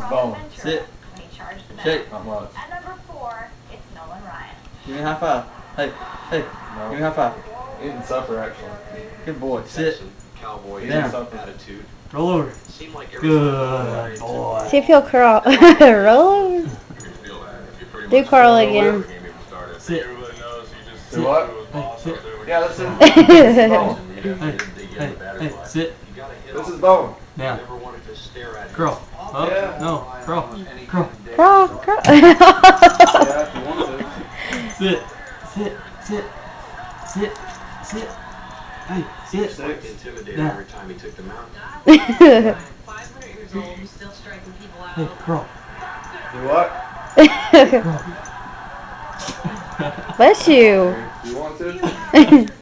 Bone. Sit. Shake. Not much. At number 4, it's Nolan Ryan. Give me a high five. Hey, hey. No. Give me a high five. Eating supper, actually. Good boy. Sit. Cowboy Eating Down. supper. attitude. Roll over. Seemed like Good boy. See if he'll curl. Roll over. Do curl again. Sit. Do what? Hey, sit. Yeah, this is Bone. Hey, hey, hey. Sit. This is Bone. Down. Never wanted to stare at Crawl. Up. Yeah. No. Crawl. Crawl. Curl, curl. Yeah, if you want to. Sit. Sit. Sit. Sit. Sit. Hey, sit. intimidated Down. every time he took the mountain. 500 years old, still striking people out. Hey, crawl. Do what? Crawl. Bless you. You want to?